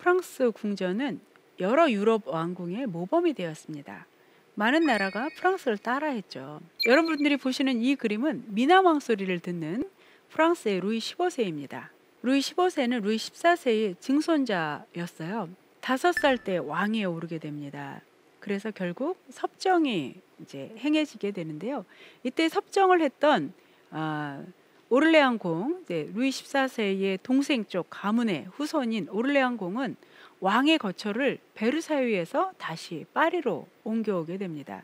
프랑스 궁전은 여러 유럽 왕궁의 모범이 되었습니다. 많은 나라가 프랑스를 따라했죠. 여러분들이 보시는 이 그림은 미남왕 소리를 듣는 프랑스의 루이 15세입니다. 루이 15세는 루이 14세의 증손자였어요. 5살 때 왕위에 오르게 됩니다. 그래서 결국 섭정이 이제 행해지게 되는데요. 이때 섭정을 했던 오를레안 공, 루이 14세의 동생 쪽 가문의 후손인 오를레안 공은 왕의 거처를 베르사유에서 다시 파리로 옮겨오게 됩니다.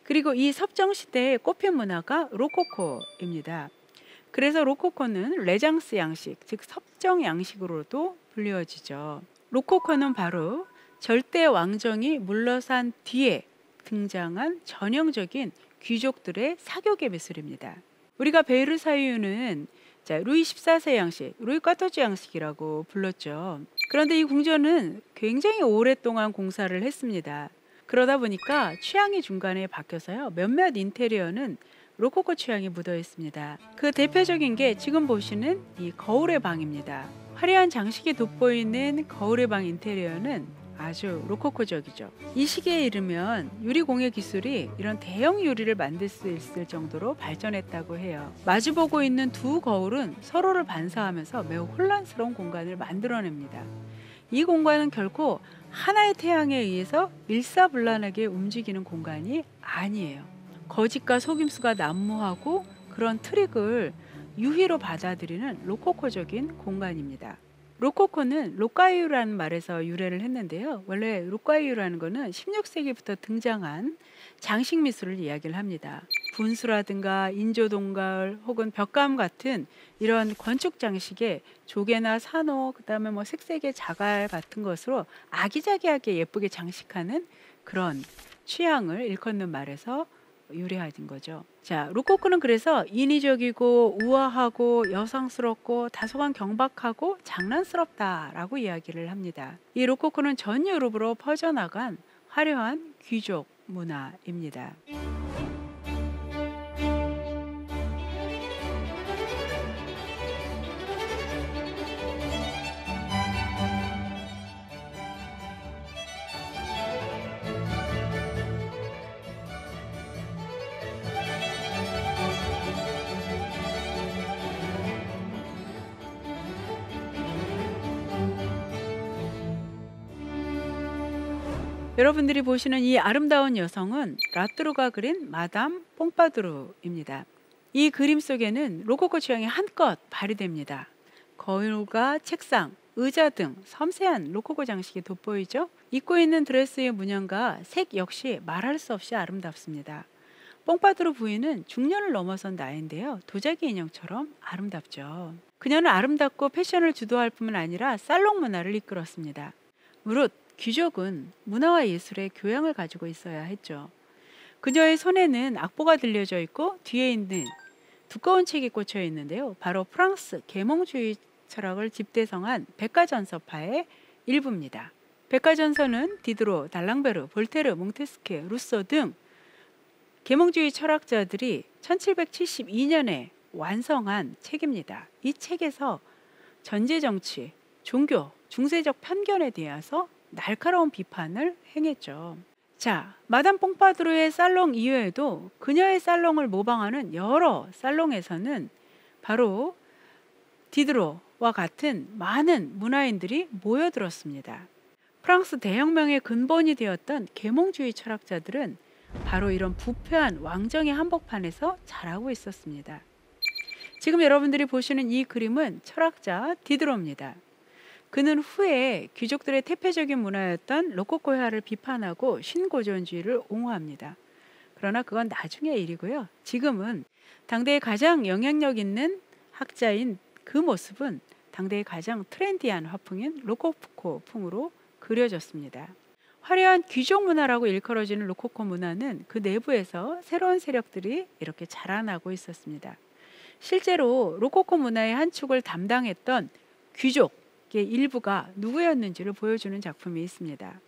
그리고 이 섭정 시대의 꽃핀 문화가 로코코입니다. 그래서 로코코는 레장스 양식, 즉 섭정 양식으로도 불리워지죠. 로코코는 바로 절대 왕정이 물러선 뒤에 등장한 전형적인 귀족들의 사교계 미술입니다. 우리가 베르사유는 루이 14세 양식, 루이 까토즈 양식이라고 불렀죠. 그런데 이 궁전은 굉장히 오랫동안 공사를 했습니다. 그러다 보니까 취향이 중간에 바뀌어서요. 몇몇 인테리어는 로코코 취향이 묻어 있습니다. 그 대표적인 게 지금 보시는 이 거울의 방입니다. 화려한 장식이 돋보이는 거울의 방 인테리어는 아주 로코코적이죠. 이 시기에 이르면 유리공예 기술이 이런 대형 유리를 만들 수 있을 정도로 발전했다고 해요. 마주보고 있는 두 거울은 서로를 반사하면서 매우 혼란스러운 공간을 만들어냅니다. 이 공간은 결코 하나의 태양에 의해서 일사불란하게 움직이는 공간이 아니에요. 거짓과 속임수가 난무하고 그런 트릭을 유희로 받아들이는 로코코적인 공간입니다. 로코코는 로카이유라는 말에서 유래를 했는데요. 원래 로카이유라는 것은 16세기부터 등장한 장식 미술을 이야기를 합니다. 분수라든가 인조동갈 혹은 벽감 같은 이런 건축 장식에 조개나 산호, 그다음에 색색의 자갈 같은 것으로 아기자기하게 예쁘게 장식하는 그런 취향을 일컫는 말에서 유래하는 거죠. 자, 로코코는 그래서 인위적이고 우아하고 여성스럽고 다소간 경박하고 장난스럽다라고 이야기를 합니다. 이 로코코는 전 유럽으로 퍼져나간 화려한 귀족 문화입니다. 여러분들이 보시는 이 아름다운 여성은 라뚜르가 그린 마담 뽕파두르입니다. 이 그림 속에는 로코코 취향이 한껏 발휘됩니다. 거울과 책상, 의자 등 섬세한 로코코 장식이 돋보이죠. 입고 있는 드레스의 문양과 색 역시 말할 수 없이 아름답습니다. 뽕파두르 부인은 중년을 넘어선 나이인데요. 도자기 인형처럼 아름답죠. 그녀는 아름답고 패션을 주도할 뿐만 아니라 살롱 문화를 이끌었습니다. 무릇 귀족은 문화와 예술의 교양을 가지고 있어야 했죠. 그녀의 손에는 악보가 들려져 있고 뒤에 있는 두꺼운 책이 꽂혀 있는데요. 바로 프랑스 계몽주의 철학을 집대성한 백과전서파의 일부입니다. 백과전서는 디드로, 달랑베르, 볼테르, 몽테스케, 루소 등 계몽주의 철학자들이 1772년에 완성한 책입니다. 이 책에서 전제정치, 종교, 중세적 편견에 대해서 날카로운 비판을 행했죠. 자, 마담 뽕파두르의 살롱 이외에도 그녀의 살롱을 모방하는 여러 살롱에서는 바로 디드로와 같은 많은 문화인들이 모여들었습니다. 프랑스 대혁명의 근본이 되었던 계몽주의 철학자들은 바로 이런 부패한 왕정의 한복판에서 자라고 있었습니다. 지금 여러분들이 보시는 이 그림은 철학자 디드로입니다. 그는 후에 귀족들의 태폐적인 문화였던 로코코화를 비판하고 신고전주의를 옹호합니다. 그러나 그건 나중의 일이고요. 지금은 당대의 가장 영향력 있는 학자인 그 모습은 당대의 가장 트렌디한 화풍인 로코코풍으로 그려졌습니다. 화려한 귀족 문화라고 일컬어지는 로코코 문화는 그 내부에서 새로운 세력들이 이렇게 자라나고 있었습니다. 실제로 로코코 문화의 한 축을 담당했던 귀족 일부가 누구였는지를 보여주는 작품이 있습니다.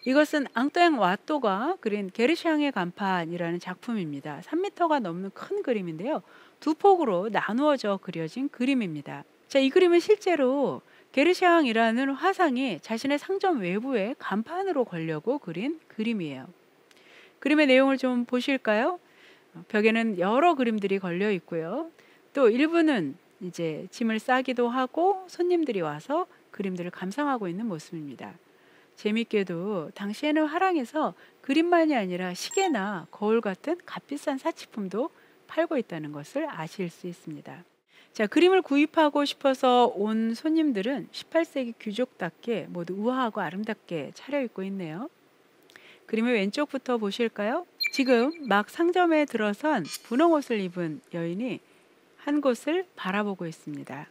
이것은 앙떠행 와또가 그린 게르샹의 간판이라는 작품입니다. 3m가 넘는 큰 그림인데요. 두 폭으로 나누어져 그려진 그림입니다. 자, 이 그림은 실제로 게르샹이라는 화상이 자신의 상점 외부에 간판으로 걸려고 그린 그림이에요. 그림의 내용을 좀 보실까요? 벽에는 여러 그림들이 걸려 있고요. 또 일부는 이제 짐을 싸기도 하고 손님들이 와서 그림들을 감상하고 있는 모습입니다. 재밌게도 당시에는 화랑에서 그림만이 아니라 시계나 거울 같은 값비싼 사치품도 팔고 있다는 것을 아실 수 있습니다. 자, 그림을 구입하고 싶어서 온 손님들은 18세기 귀족답게 모두 우아하고 아름답게 차려입고 있네요. 그림의 왼쪽부터 보실까요? 지금 막 상점에 들어선 분홍옷을 입은 여인이 한 곳을 바라보고 있습니다.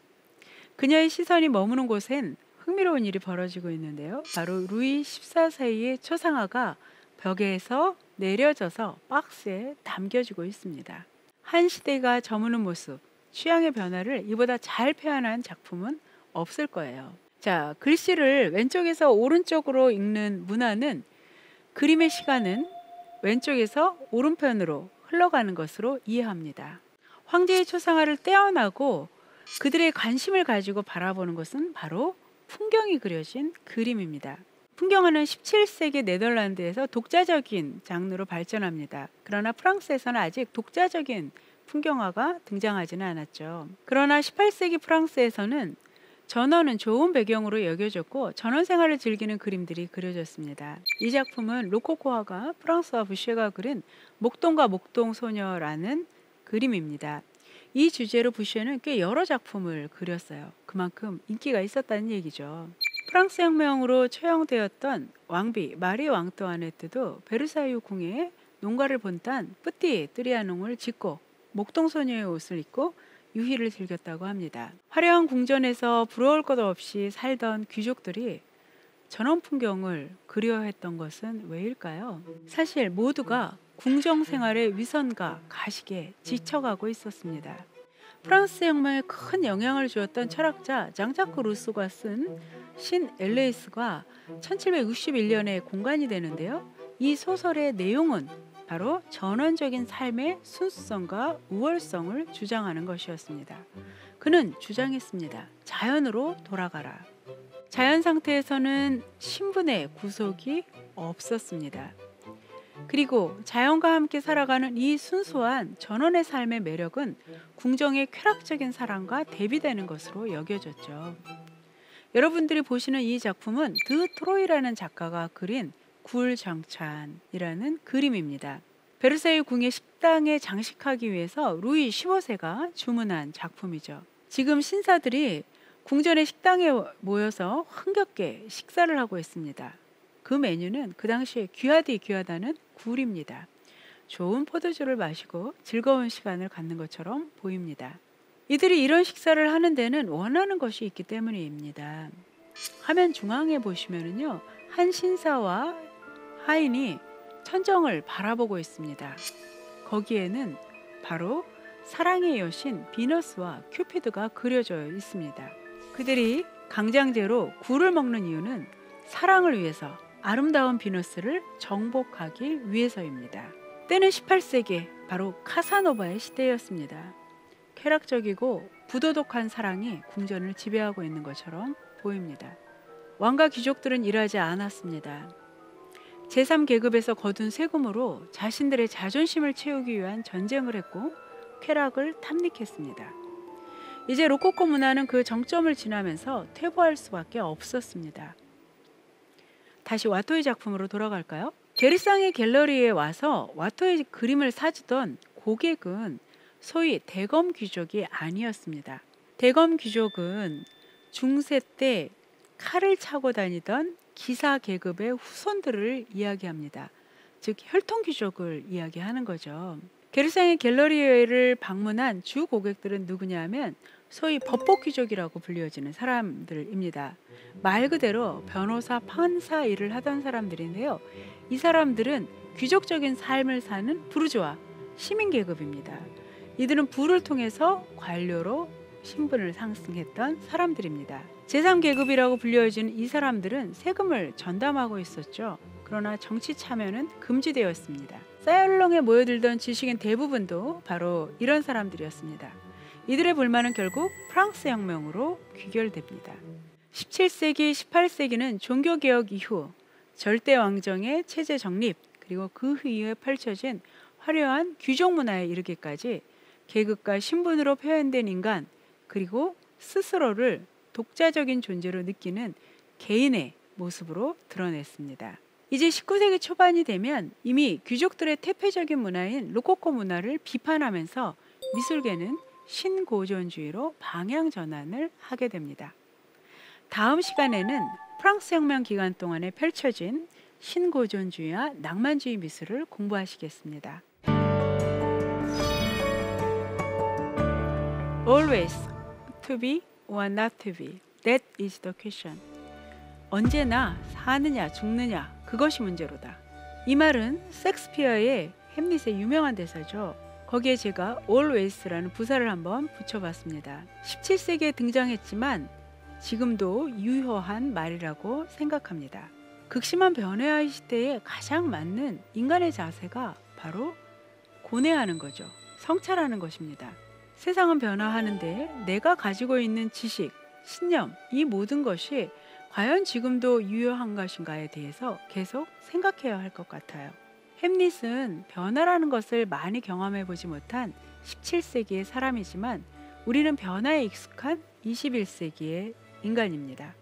그녀의 시선이 머무는 곳엔 흥미로운 일이 벌어지고 있는데요. 바로 루이 14세의 초상화가 벽에서 내려져서 박스에 담겨지고 있습니다. 한 시대가 저무는 모습, 취향의 변화를 이보다 잘 표현한 작품은 없을 거예요. 자, 글씨를 왼쪽에서 오른쪽으로 읽는 문화는 그림의 시간은 왼쪽에서 오른편으로 흘러가는 것으로 이해합니다. 황제의 초상화를 떼어나고 그들의 관심을 가지고 바라보는 것은 바로 풍경이 그려진 그림입니다. 풍경화는 17세기 네덜란드에서 독자적인 장르로 발전합니다. 그러나 프랑스에서는 아직 독자적인 풍경화가 등장하지는 않았죠. 그러나 18세기 프랑스에서는 전원은 좋은 배경으로 여겨졌고 전원 생활을 즐기는 그림들이 그려졌습니다. 이 작품은 로코코 화가 프랑스와 부쉐가 그린 목동과 목동소녀라는 그림입니다. 이 주제로 부쉐는 꽤 여러 작품을 그렸어요. 그만큼 인기가 있었다는 얘기죠. 프랑스 혁명으로 처형되었던 왕비 마리 왕뚜아네트도 베르사유 궁에 농가를 본딴 뿌띠 뜨리아농을 짓고 목동소녀의 옷을 입고 유희를 즐겼다고 합니다. 화려한 궁전에서 부러울 것 없이 살던 귀족들이 전원 풍경을 그리워했던 것은 왜일까요? 사실 모두가 궁정 생활의 위선과 가식에 지쳐가고 있었습니다. 프랑스 혁명에 큰 영향을 주었던 철학자 장자크 루소가 쓴 신 엘레이스가 1761년에 공간이 되는데요. 이 소설의 내용은 바로 전원적인 삶의 순수성과 우월성을 주장하는 것이었습니다. 그는 주장했습니다. 자연으로 돌아가라. 자연 상태에서는 신분의 구속이 없었습니다. 그리고 자연과 함께 살아가는 이 순수한 전원의 삶의 매력은 궁정의 쾌락적인 사랑과 대비되는 것으로 여겨졌죠. 여러분들이 보시는 이 작품은 드 트로이라는 작가가 그린 굴정찬이라는 그림입니다. 베르사유 궁의 식당에 장식하기 위해서 루이 15세가 주문한 작품이죠. 지금 신사들이 궁전의 식당에 모여서 흥겹게 식사를 하고 있습니다. 그 메뉴는 그 당시에 귀하디 귀하다는 굴입니다. 좋은 포도주를 마시고 즐거운 시간을 갖는 것처럼 보입니다. 이들이 이런 식사를 하는 데는 원하는 것이 있기 때문입니다. 화면 중앙에 보시면은요, 한 신사와 하인이 천정을 바라보고 있습니다. 거기에는 바로 사랑의 여신 비너스와 큐피드가 그려져 있습니다. 그들이 강장제로 굴을 먹는 이유는 사랑을 위해서 아름다운 비너스를 정복하기 위해서입니다. 때는 18세기, 바로 카사노바의 시대였습니다. 쾌락적이고 부도덕한 사랑이 궁전을 지배하고 있는 것처럼 보입니다. 왕과 귀족들은 일하지 않았습니다. 제3계급에서 거둔 세금으로 자신들의 자존심을 채우기 위한 전쟁을 했고 쾌락을 탐닉했습니다. 이제 로코코 문화는 그 정점을 지나면서 퇴보할 수밖에 없었습니다. 다시 와토의 작품으로 돌아갈까요? 게르상의 갤러리에 와서 와토의 그림을 사주던 고객은 소위 대검 귀족이 아니었습니다. 대검 귀족은 중세 때 칼을 차고 다니던 기사 계급의 후손들을 이야기합니다. 즉 혈통 귀족을 이야기하는 거죠. 게르상의 갤러리를 방문한 주 고객들은 누구냐면 소위 법복 귀족이라고 불려지는 사람들입니다. 말 그대로 변호사, 판사 일을 하던 사람들인데요. 이 사람들은 귀족적인 삶을 사는 부르주아, 시민 계급입니다. 이들은 부를 통해서 관료로 신분을 상승했던 사람들입니다. 제3계급이라고 불려지는 이 사람들은 세금을 전담하고 있었죠. 그러나 정치 참여는 금지되었습니다. 사이언롱에 모여들던 지식인 대부분도 바로 이런 사람들이었습니다. 이들의 불만은 결국 프랑스 혁명으로 귀결됩니다. 17세기, 18세기는 종교개혁 이후 절대 왕정의 체제 정립, 그리고 그 이후에 펼쳐진 화려한 귀족 문화에 이르기까지 계급과 신분으로 표현된 인간, 그리고 스스로를 독자적인 존재로 느끼는 개인의 모습으로 드러냈습니다. 이제 19세기 초반이 되면 이미 귀족들의 태폐적인 문화인 로코코 문화를 비판하면서 미술계는 신고전주의로 방향 전환을 하게 됩니다. 다음 시간에는 프랑스 혁명 기간 동안에 펼쳐진 신고전주의와 낭만주의 미술을 공부하시겠습니다. Always to be or not to be, that is the question. 언제나 사느냐 죽느냐 그것이 문제로다. 이 말은 셰익스피어의 햄릿의 유명한 대사죠. 거기에 제가 always라는 부사를 한번 붙여봤습니다. 17세기에 등장했지만 지금도 유효한 말이라고 생각합니다. 극심한 변화의 시대에 가장 맞는 인간의 자세가 바로 고뇌하는 거죠. 성찰하는 것입니다. 세상은 변화하는데 내가 가지고 있는 지식, 신념, 이 모든 것이 과연 지금도 유효한 것인가에 대해서 계속 생각해야 할 것 같아요. 햄릿은 변화라는 것을 많이 경험해 보지 못한 17세기의 사람이지만 우리는 변화에 익숙한 21세기의 인간입니다.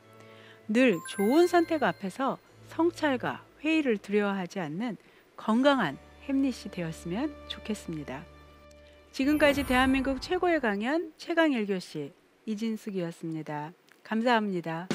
늘 좋은 선택 앞에서 성찰과 회의를 두려워하지 않는 건강한 햄릿이 되었으면 좋겠습니다. 지금까지 대한민국 최고의 강연 최강 1교시 이진숙이었습니다. 감사합니다.